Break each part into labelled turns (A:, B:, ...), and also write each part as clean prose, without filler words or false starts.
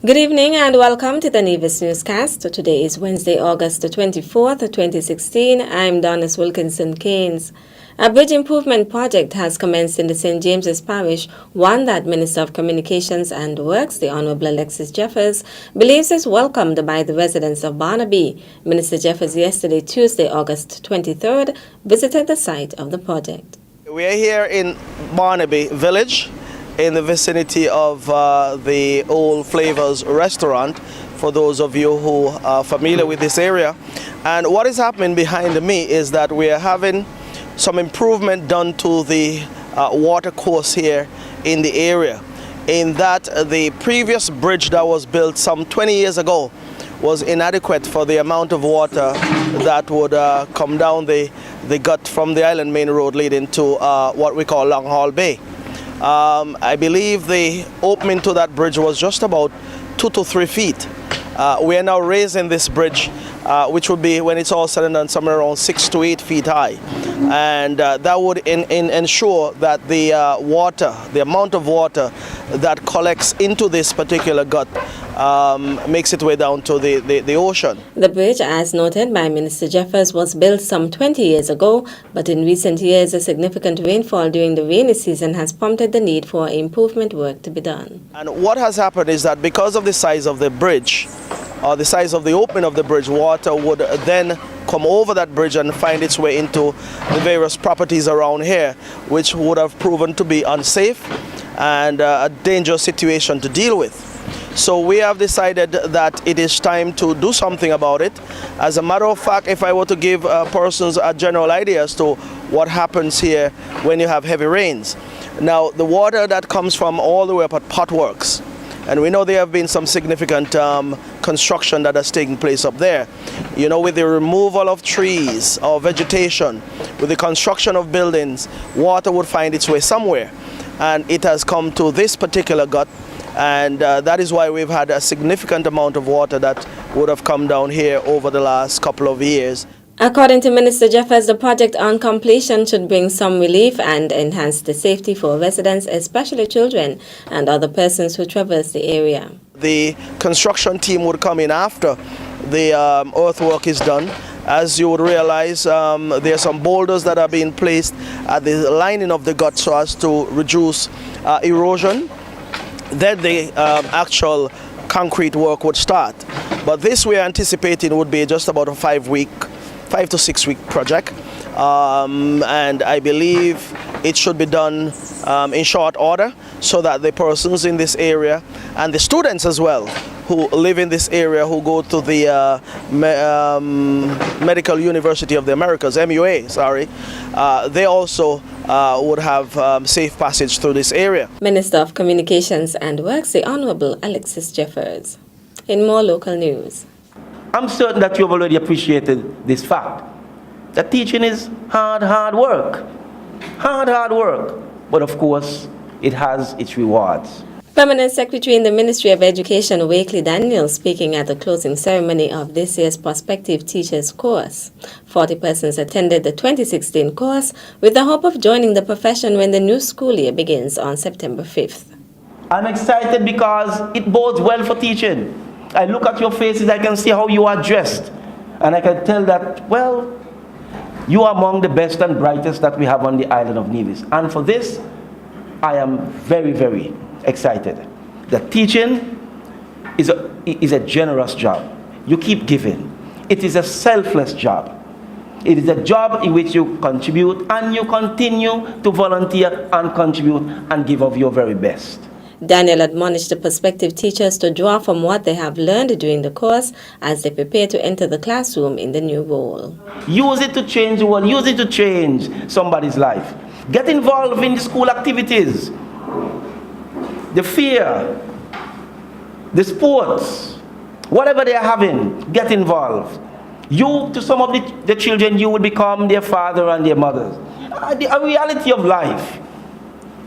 A: Good evening and welcome to the Nevis Newscast. Today is Wednesday, August the 24th, 2016. I'm Donis Wilkinson Keynes. A bridge improvement project has commenced in the St. James's Parish, one that Minister of Communications and Works, the Honorable Alexis Jeffers, believes is welcomed by the residents of Barnaby. Minister Jeffers yesterday, Tuesday, August 23rd, visited the site of the project.
B: We are here in Barnaby Village, in the vicinity of the Old Flavors restaurant, for those of you who are familiar with this area. And what is happening behind me is that we are having some improvement done to the water course here in the area, in that the previous bridge that was built some 20 years ago was inadequate for the amount of water that would come down the gut from the Island Main Road leading to what we call Long Hall Bay. I believe the opening to that bridge was just about 2 to 3 feet. We are now raising this bridge, which would be, when it's all said and done, somewhere around 6 to 8 feet high. And that would ensure that the water, the amount of water that collects into this particular gut makes its way down to the ocean.
A: The bridge, as noted by Minister Jeffers, was built some 20 years ago, but in recent years a significant rainfall during the rainy season has prompted the need for improvement work to be done.
B: And what has happened is that because of the size of the bridge, or the size of the opening of the bridge, water would then come over that bridge and find its way into the various properties around here, which would have proven to be unsafe and a dangerous situation to deal with. So we have decided that it is time to do something about it. As a matter of fact, if I were to give persons a general idea as to what happens here when you have heavy rains. Now, the water that comes from all the way up at Potworks, and we know there have been some significant construction that has taken place up there. You know, with the removal of trees or vegetation, with the construction of buildings, water would find its way somewhere. And it has come to this particular gut, and that is why we've had a significant amount of water that would have come down here over the last couple of years.
A: According to Minister Jeffers, the project on completion should bring some relief and enhance the safety for residents, especially children and other persons who traverse the area.
B: The construction team would come in after the earthwork is done. As you would realize, there are some boulders that are being placed at the lining of the gut so as to reduce erosion. Then the actual concrete work would start. But this we are anticipating would be just about a 5 to 6 week project. And I believe it should be done in short order so that the persons in this area and the students as well who live in this area, who go to the Medical University of the Americas, MUA, sorry, they also would have safe passage through this area.
A: Minister of Communications and Works, the Honorable Alexis Jeffers. In more local news.
C: I'm certain that you have already appreciated this fact, that teaching is hard work. Hard work. But of course, it has its rewards.
A: Permanent Secretary in the Ministry of Education, Wakely Daniel, speaking at the closing ceremony of this year's Prospective Teachers course. 40 persons attended the 2016 course with the hope of joining the profession when the new school year begins on September 5th.
C: I'm excited because it bodes well for teaching. I look at your faces, I can see how you are dressed, and I can tell that, well, you are among the best and brightest that we have on the island of Nevis. And for this, I am very excited. That teaching is a generous job. You keep giving. It is a selfless job. It is a job in which you contribute and you continue to volunteer and contribute and give of your very best.
A: Daniel admonished the prospective teachers to draw from what they have learned during the course as they prepare to enter the classroom in the new role.
C: Use it to change the world. Use it to change somebody's life. Get involved in the school activities. The fair, the sports, whatever they are having, get involved. You, to some of the children, you will become their father and their mothers. The reality of life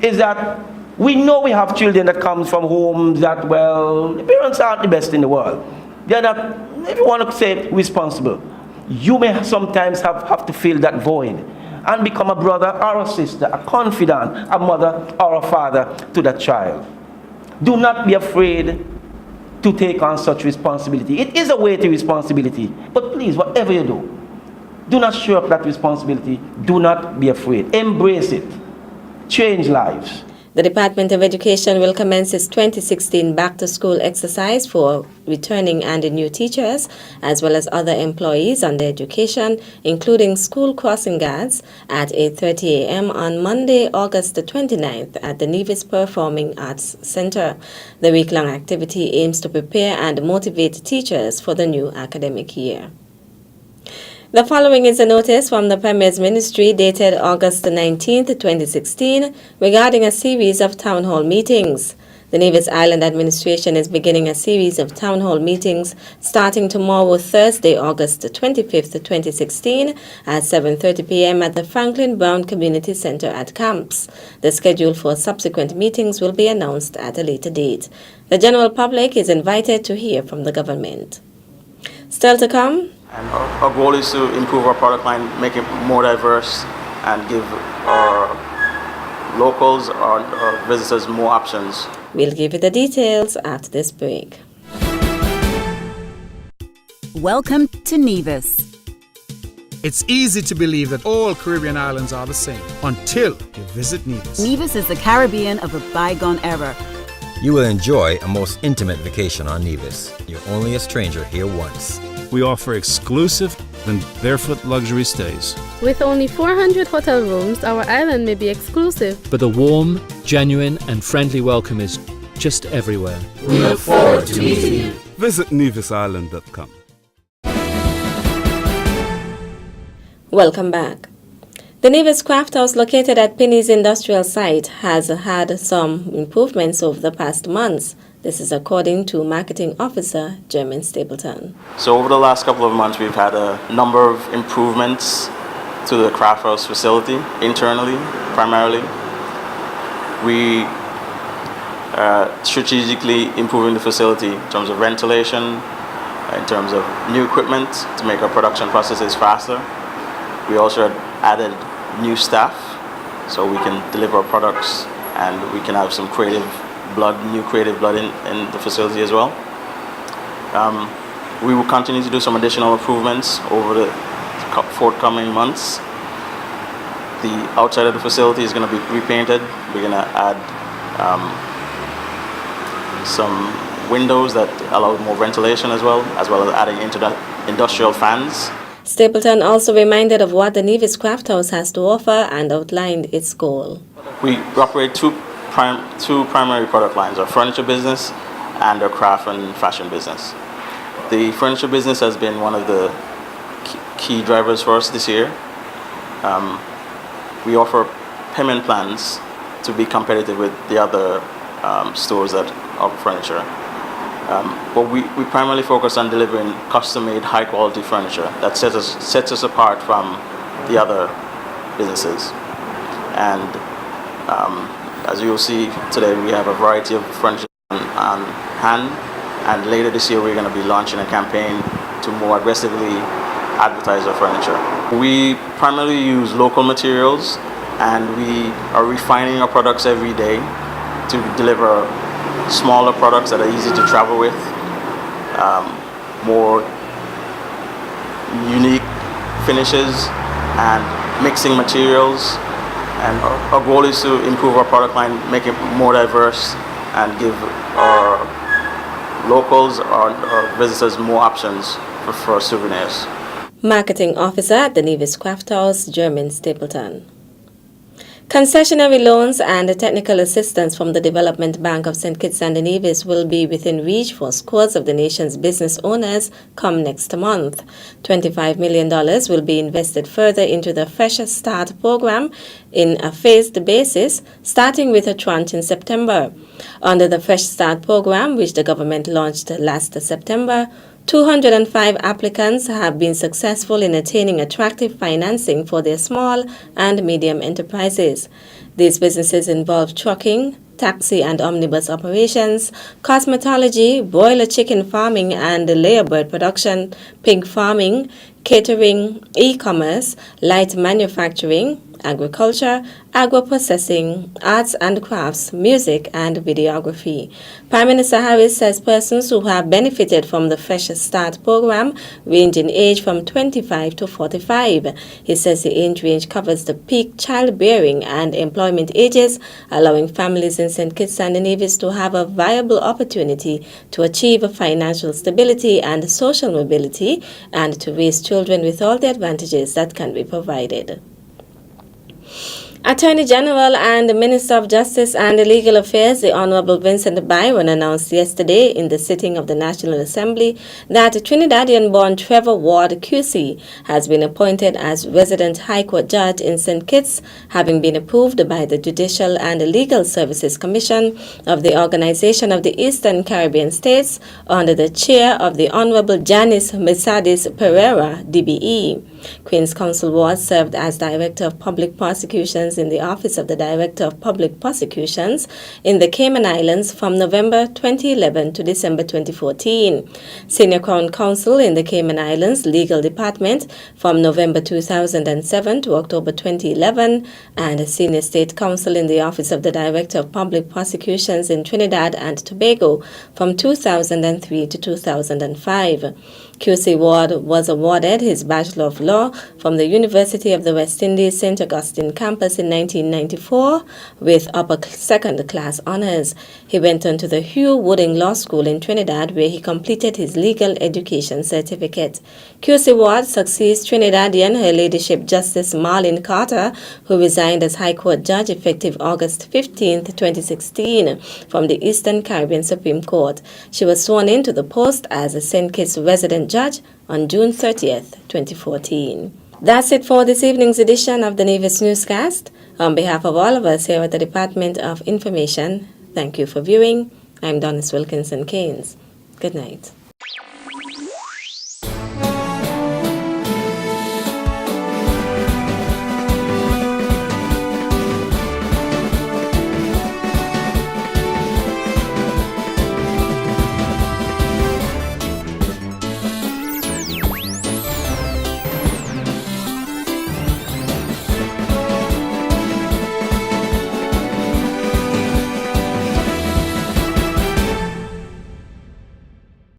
C: is that we know we have children that come from homes that, well, the parents aren't the best in the world. They're not, if you want to say, responsible. You may sometimes have to fill that void and become a brother or a sister, a confidant, a mother or a father to that child. Do not be afraid to take on such responsibility. It is a weighty responsibility, but please, whatever you do not shirk that responsibility. Do not be afraid. Embrace it. Change lives.
A: The Department of Education will commence its 2016 back-to-school exercise for returning and new teachers, as well as other employees under education, including school crossing guards, at 8:30 a.m. on Monday, August the 29th at the Nevis Performing Arts Center. The week-long activity aims to prepare and motivate teachers for the new academic year. The following is a notice from the Premier's Ministry dated August 19, 2016, regarding a series of town hall meetings. The Nevis Island Administration is beginning a series of town hall meetings starting tomorrow, Thursday, August 25, 2016, at 7:30 p.m. at the Franklin Brown Community Center at Camps. The schedule for subsequent meetings will be announced at a later date. The general public is invited to hear from the government. Still to come.
D: And our goal is to improve our product line, make it more diverse, and give our locals, our visitors, more options.
A: We'll give you the details after this break.
E: Welcome to Nevis.
F: It's easy to believe that all Caribbean islands are the same until you visit Nevis.
E: Nevis is the Caribbean of a bygone era.
G: You will enjoy a most intimate vacation on Nevis. You're only a stranger here once.
H: We offer exclusive and barefoot luxury stays.
I: With only 400 hotel rooms, our island may be exclusive.
J: But the warm, genuine and friendly welcome is just everywhere.
K: We look forward to meeting you.
H: Visit nevisisland.com.
A: Welcome back. The Nevis Craft House located at Penny's industrial site has had some improvements over the past months. This is according to Marketing Officer Jermaine Stapleton.
D: So over the last couple of months, we've had a number of improvements to the craft house facility, internally, primarily. We are strategically improving the facility in terms of ventilation, in terms of new equipment to make our production processes faster. We also added new staff so we can deliver our products and we can have some new creative blood in the facility as well. We will continue to do some additional improvements over the forthcoming months. The outside of the facility is going to be repainted. We're going to add some windows that allow more ventilation as well as adding industrial fans.
A: Stapleton also reminded of what the Nevis Craft House has to offer and outlined its goal.
D: We operate two primary product lines, our furniture business and our craft and fashion business. The furniture business has been one of the key drivers for us this year. We offer payment plans to be competitive with the other stores that offer furniture. But we primarily focus on delivering custom-made, high-quality furniture that sets us apart from the other businesses. And as you'll see today, we have a variety of furniture on hand. And later this year, we're going to be launching a campaign to more aggressively advertise our furniture. We primarily use local materials, and we are refining our products every day to deliver smaller products that are easy to travel with, more unique finishes and mixing materials. And our goal is to improve our product line, make it more diverse, and give our locals, our visitors, more options for souvenirs.
A: Marketing Officer at the Nevis Craft House, Jermaine Stapleton. Concessionary loans and technical assistance from the Development Bank of St. Kitts and Nevis will be within reach for scores of the nation's business owners come next month. $25 million will be invested further into the Fresh Start program in a phased basis, starting with a tranche in September. Under the Fresh Start program, which the government launched last September, 205 applicants have been successful in attaining attractive financing for their small and medium enterprises. These businesses involve trucking, taxi and omnibus operations, cosmetology, broiler chicken farming and layer bird production, pig farming, catering, e-commerce, light manufacturing, agriculture, agro-processing, arts and crafts, music, and videography. Prime Minister Harris says persons who have benefited from the Fresh Start program range in age from 25 to 45. He says the age range covers the peak childbearing and employment ages, allowing families in St. Kitts and Nevis to have a viable opportunity to achieve financial stability and social mobility and to raise children with all the advantages that can be provided. Attorney General and Minister of Justice and Legal Affairs, the Honorable Vincent Byron, announced yesterday in the sitting of the National Assembly that Trinidadian-born Trevor Ward QC has been appointed as resident High Court judge in St. Kitts, having been approved by the Judicial and Legal Services Commission of the Organization of the Eastern Caribbean States under the chair of the Honorable Janice Mercedes Pereira, DBE. Queen's Counsel Ward served as Director of Public Prosecutions in the Office of the Director of Public Prosecutions in the Cayman Islands from November 2011 to December 2014. Senior Crown Counsel in the Cayman Islands Legal Department from November 2007 to October 2011, and Senior State Counsel in the Office of the Director of Public Prosecutions in Trinidad and Tobago from 2003 to 2005. QC Ward was awarded his Bachelor of Law from the University of the West Indies St. Augustine campus in 1994 with upper second-class honors. He went on to the Hugh Wooding Law School in Trinidad, where he completed his legal education certificate. QC Ward succeeds Trinidadian Her Ladyship Justice Marlene Carter, who resigned as High Court Judge effective August 15, 2016, from the Eastern Caribbean Supreme Court. She was sworn into the post as a St. Kitts resident judge on June 30th, 2014. That's it for this evening's edition of the Nevis Newscast. On behalf of all of us here at the Department of Information, thank you for viewing. I'm Donis Wilkinson Keynes. Good night.